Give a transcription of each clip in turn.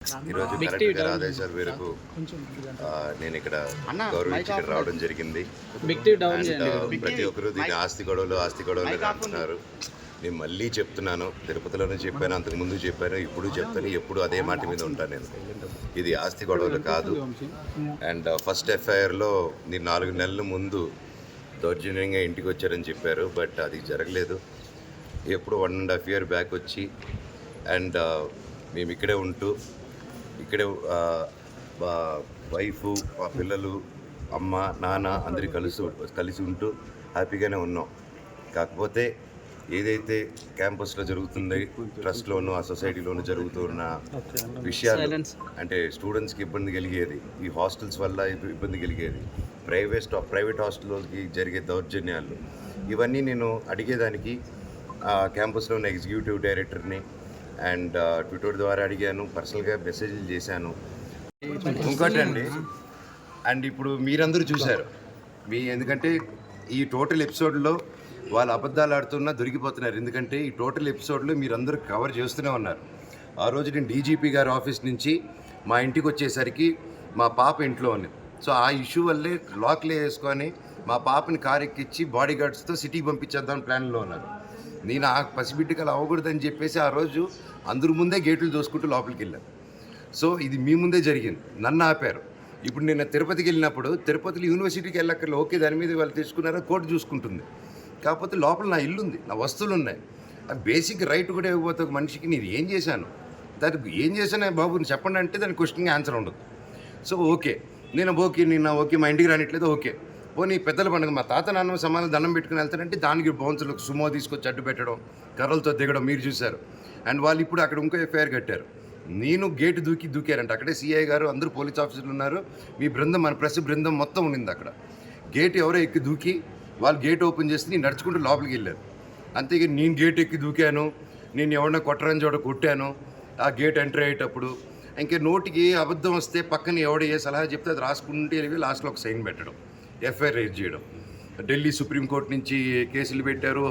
ఈరోజు కలెక్టర్ గారి ఆదేశాల మేరకు నేను ఇక్కడ గౌరవించి ఇక్కడ రావడం జరిగింది. ప్రతి ఒక్కరు దీన్ని ఆస్తి గొడవలు అంటున్నారు. నేను మళ్ళీ చెప్తున్నాను, తిరుపతిలోనే చెప్పాను, అంతకుముందు చెప్పాను, ఇప్పుడు చెప్తాను, ఎప్పుడు అదే మాట మీద ఉంటాను. నేను ఇది ఆస్తి గొడవలు కాదు. అండ్ ఫస్ట్ ఎఫ్ఐఆర్లో నేను 4 నెలల ముందు దౌర్జన్యంగా ఇంటికి వచ్చారని చెప్పారు, బట్ అది జరగలేదు. ఎప్పుడు 1.5 year బ్యాక్ వచ్చి అండ్ మేము ఇక్కడే ఉంటూ ఇక్కడే మా వైఫు, మా పిల్లలు, అమ్మ, నాన్న అందరూ కలిసి ఉంటూ హ్యాపీగానే ఉన్నాం. కాకపోతే ఏదైతే క్యాంపస్లో జరుగుతుంది, ట్రస్ట్లోనూ ఆ సొసైటీలోనూ జరుగుతున్న విషయాలు అంటే స్టూడెంట్స్కి ఇబ్బంది కలిగేది, ఈ హాస్టల్స్ వల్ల ఇబ్బంది కలిగేది, ప్రైవేట్ హాస్టల్కి జరిగే దౌర్జన్యాలు, ఇవన్నీ నేను అడిగేదానికి క్యాంపస్లో ఉన్న ఎగ్జిక్యూటివ్ డైరెక్టర్ని అండ్ ట్విట్టర్ ద్వారా అడిగాను, పర్సనల్గా మెసేజ్లు చేశాను. ఇంకోటి అండి, అండ్ ఇప్పుడు మీరందరూ చూశారు, ఎందుకంటే ఈ టోటల్ ఎపిసోడ్లో వాళ్ళు అబద్ధాలు ఆడుతున్నా దొరికిపోతున్నారు. ఎందుకంటే ఈ టోటల్ ఎపిసోడ్లో మీరందరూ కవర్ చేస్తూనే ఉన్నారు. ఆ రోజు నేను డీజీపీ గారి ఆఫీస్ నుంచి మా ఇంటికి వచ్చేసరికి మా పాప ఇంట్లో ఉంది. సో ఆ ఇష్యూ వల్లే లాక్లే వేసుకొని మా పాపని కారు ఎక్కించి బాడీ గార్డ్స్తో సిటీకి పంపించేద్దాం ప్లాన్లో ఉన్నారు. నేను ఆ పసిబిడ్డకి అలా అవ్వకూడదని చెప్పేసి ఆ రోజు అందరి ముందే గేట్లు దోసుకుంటూ లోపలికి వెళ్ళాను. సో ఇది మీ ముందే జరిగింది, నన్ను ఆపారు. ఇప్పుడు నేను తిరుపతికి వెళ్ళినప్పుడు తిరుపతిలో యూనివర్సిటీకి వెళ్ళక్కర్లే, ఓకే దాని మీద వాళ్ళు తెచ్చుకున్నారో కోర్టు చూసుకుంటుంది. కాకపోతే లోపల నా ఇల్లు ఉంది, నా వస్తువులు ఉన్నాయి. ఆ బేసిక్ రైట్ కూడా ఇవ్వబోతే ఒక మనిషికి నేను ఏం చేశాను, దానికి ఏం చేశానే బాబు చెప్పండి అంటే దాని క్వశ్చన్కి ఆన్సర్ ఉండదు. సో ఓకే నేను ఓకే మా ఇంటికి రానిట్లేదు, ఓకే పోనీ పెద్దల పండుగ మా తాత నాన్న సమానం దండం పెట్టుకుని వెళ్తారంటే దానికి బౌన్సర్లకు సుమో తీసుకొచ్చి అడ్డు పెట్టడం, కర్రలతో దిగడం మీరు చూశారు. అండ్ వాళ్ళు ఇప్పుడు అక్కడ ఇంకో ఎఫ్ఐఆర్ కట్టారు. నేను గేటు దూకారంట. అక్కడే సిఐ గారు అందరూ పోలీస్ ఆఫీసర్లు ఉన్నారు, మీ బృందం మన ప్రెస్ బృందం మొత్తం ఉండింది అక్కడ. గేట్ ఎవరో ఎక్కి దూకి వాళ్ళు గేట్ ఓపెన్ చేసి నేను నడుచుకుంటూ లోపలికి వెళ్ళాను. అంతేగా నేను గేట్ ఎక్కి దూకాను, నేను ఎవరన్నా కొట్టరని చోట కొట్టాను ఆ గేట్ ఎంటర్ అయ్యేటప్పుడు. ఇంకే నోటికి అబద్ధం వస్తే పక్కన ఎవడ ఏ సలహా చెప్తే అది రాసుకుంటే వెళ్ళి లాస్ట్లో ఒక సైన్ పెట్టడం, ఎఫ్ఐఆర్ రైజ్ చేయడం. ఢిల్లీ సుప్రీంకోర్టు నుంచి కేసులు పెట్టారు,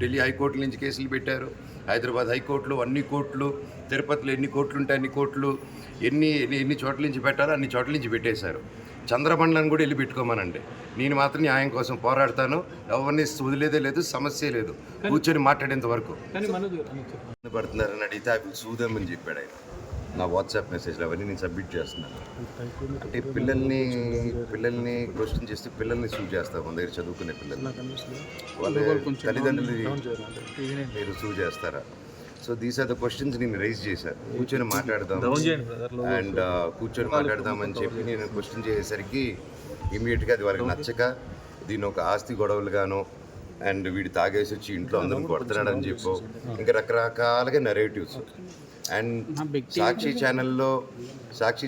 ఢిల్లీ హైకోర్టు నుంచి కేసులు పెట్టారు, హైదరాబాద్ హైకోర్టులో అన్ని కోర్టులు, తిరుపతిలో ఎన్ని కోర్టులు ఉంటే అన్ని కోర్టులు, ఎన్ని చోట్ల నుంచి పెట్టారో అన్ని చోట్ల నుంచి పెట్టేశారు. చంద్రబండ్లను కూడా వెళ్ళి పెట్టుకోమనండి, నేను మాత్రం న్యాయం కోసం పోరాడతాను, ఎవరిని వదిలేదే లేదు, సమస్య లేదు, కూర్చొని మాట్లాడేంత వరకు. పడుతున్నారని అడిగితే అవి చూద్దామని చెప్పాడు ఆయన. నా వాట్సాప్ మెసేజ్లు అవన్నీ నేను సబ్మిట్ చేస్తున్నాను. అంటే పిల్లల్ని క్వశ్చన్ చేస్తే పిల్లల్ని సూ చేస్తారు, మన దగ్గర చదువుకునే పిల్లల్ని, వాళ్ళ తల్లిదండ్రులు మీరు సూ చేస్తారా? So these are the questions నేను రైజ్ చేశాను. కూర్చొని మాట్లాడదాం అండ్ కూర్చొని మాట్లాడదామని చెప్పి నేను క్వశ్చన్ చేసేసరికి ఇమీడియట్గా అది వాళ్ళకి నచ్చక దీన్ని ఒక ఆస్తి గొడవలుగాను అండ్ వీడు తాగేసి వచ్చి ఇంట్లో అందరం కొడుతున్నాడని చెప్పు ఇంకా రకరకాలుగా నెరేటివ్స్. అండ్ సాక్షి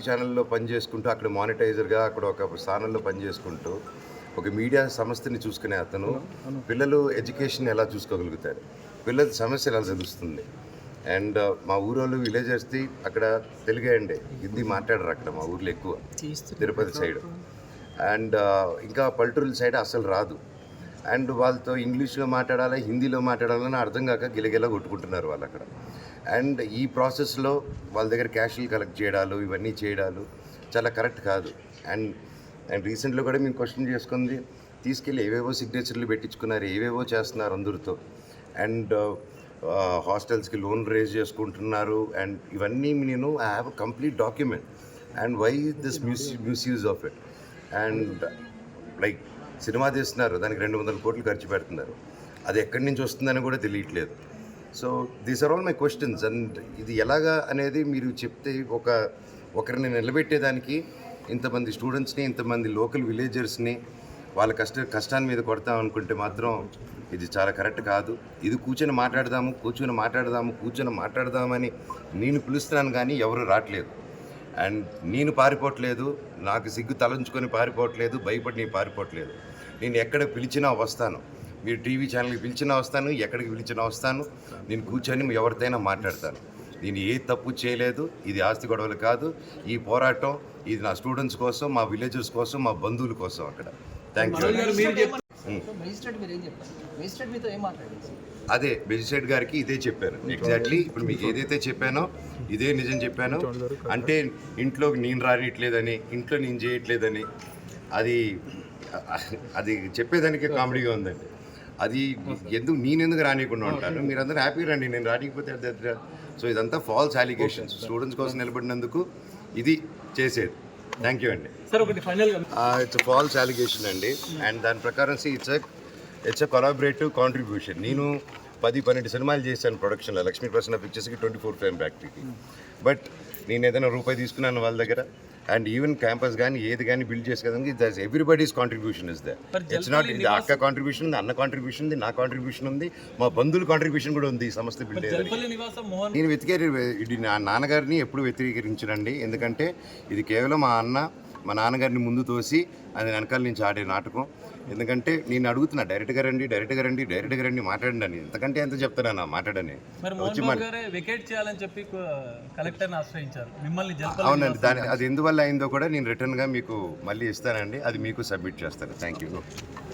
ఛానల్లో పనిచేసుకుంటూ అక్కడ మానిటైజర్గా అక్కడ ఒక స్థానంలో పనిచేసుకుంటూ ఒక మీడియా సంస్థని చూసుకునే అతను పిల్లలు ఎడ్యుకేషన్ ఎలా చూసుకోగలుగుతారు, పిల్లల సమస్యలు ఎలా తెలుస్తుంది. అండ్ మా ఊరోళ్ళు విలేజర్స్ది అక్కడ తెలుగే అండి, హిందీ మాట్లాడరు అక్కడ మా ఊర్లో ఎక్కువ, తిరుపతి సైడ్. అండ్ ఇంకా పల్లెటూరుల సైడ్ అసలు రాదు. అండ్ వాళ్ళతో ఇంగ్లీష్లో మాట్లాడాలి, హిందీలో మాట్లాడాలని అర్థం కాక గిలగిల కొట్టుకుంటున్నారు వాళ్ళు అక్కడ. అండ్ ఈ ప్రాసెస్లో వాళ్ళ దగ్గర క్యాష్లు కలెక్ట్ చేయడాలు ఇవన్నీ చేయడాలు చాలా కరెక్ట్ కాదు. అండ్ రీసెంట్లో కూడా మేము క్వశ్చన్ చేసుకుంది తీసుకెళ్ళి ఏవేవో సిగ్నేచర్లు పెట్టించుకున్నారు, ఏవేవో చేస్తున్నారు అందరితో. అండ్ హాస్టల్స్కి లోన్ రేజ్ చేసుకుంటున్నారు. అండ్ ఇవన్నీ నేను I have a complete document. And why this misuse of it. And like cinema తీస్తున్నారు, దానికి 200 కోట్లు ఖర్చు పెడుతున్నారు, అది ఎక్కడి నుంచి వస్తుందని కూడా తెలియట్లేదు. So these are all my questions. And ఇది ఎలాగా అనేది మీరు చెప్తే ఒకరిని నిలబెట్టేదానికి ఇంతమంది స్టూడెంట్స్ని, ఇంతమంది లోకల్ విలేజర్స్ని వాళ్ళ కష్టాన్ని మీద కొడతాం అనుకుంటే మాత్రం ఇది చాలా కరెక్ట్ కాదు. ఇది కూర్చొని మాట్లాడదామని నేను పిలుస్తున్నాను కానీ ఎవరు రావట్లేదు. అండ్ నేను పారిపోవట్లేదు, నాకు సిగ్గు తలంచుకొని పారిపోవట్లేదు, భయపడి నేను పారిపోవట్లేదు. నేను ఎక్కడ పిలిచినా వస్తాను, మీరు టీవీ ఛానల్కి పిలిచినా వస్తాను, ఎక్కడికి పిలిచినా వస్తాను. నేను కూర్చొని ఎవరితోనైనా మాట్లాడతాను. నేను ఏ తప్పు చేయలేదు, ఇది ఆస్తి గొడవలు కాదు. ఈ పోరాటం ఇది నా స్టూడెంట్స్ కోసం, మా విలేజెస్ కోసం, మా బంధువుల కోసం అక్కడ. Thank you. అదే బెజిసైడ్ గారికి ఇదే చెప్పాను ఎగ్జాక్ట్లీ. ఇప్పుడు మీకు ఏదైతే చెప్పానో ఇదే నిజం చెప్పాను. అంటే ఇంట్లో నేను రానిట్లేదని, ఇంట్లో నేను చేయట్లేదని, అది చెప్పేదానికే కామెడీగా ఉందండి. అది నేనెందుకు రానియకుండా ఉంటాను, మీరందరూ హ్యాపీగా రండి, నేను రానికపోతే దగ్గర. సో ఇదంతా ఫాల్స్ అలిగేషన్స్. స్టూడెంట్స్ కోసం నిలబడినందుకు ఇది చేసేది. థ్యాంక్ యూ అండి. ఇట్స్ ఫాల్స్ అలిగేషన్ అండి. అండ్ దాని ప్రకారం ఇట్స్ ఎ కొలాబరేటివ్ కాంట్రిబ్యూషన్. నేను 10-12 సినిమాలు చేశాను ప్రొడక్షన్లో, లక్ష్మీ ప్రసన్న పిక్చర్స్కి, 24 ఫ్రేమ్ ఫ్యాక్టరీకి. బట్ నేను ఏదైనా రూపాయి తీసుకున్నాను వాళ్ళ దగ్గర. అండ్ ఈవెన్ క్యాంపస్ కానీ ఏది కానీ బిల్డ్ చేసేదానికి that's everybody's contribution is there. It's not ఇది అక్క కాంట్రిబ్యూషన్ ఉంది, అన్న కాంట్రిబ్యూషన్ ఉంది, నా కాంట్రిబ్యూషన్ ఉంది, మా బంధువుల కాంట్రిబ్యూషన్ కూడా ఉంది ఈ సంస్థ బిల్డ్ చేయడానికి. నేను ఇది నా నాన్నగారిని ఎప్పుడు వ్యతిరేకరించనండి. ఎందుకంటే ఇది కేవలం మా నాన్నగారిని ముందు తోసి అది వెనకాల నుంచి ఆడే నాటకం. ఎందుకంటే నేను అడుగుతున్నా, డైరెక్ట్గా రండి మాట్లాడండి అని. ఎంతకంటే ఎంత చెప్తాను మాట్లాడని. అవునండి, అది ఎందువల్ల అయిందో కూడా నేను రిటర్న్గా మీకు మళ్ళీ ఇస్తానండి. అది మీకు సబ్మిట్ చేస్తాను. Thank you.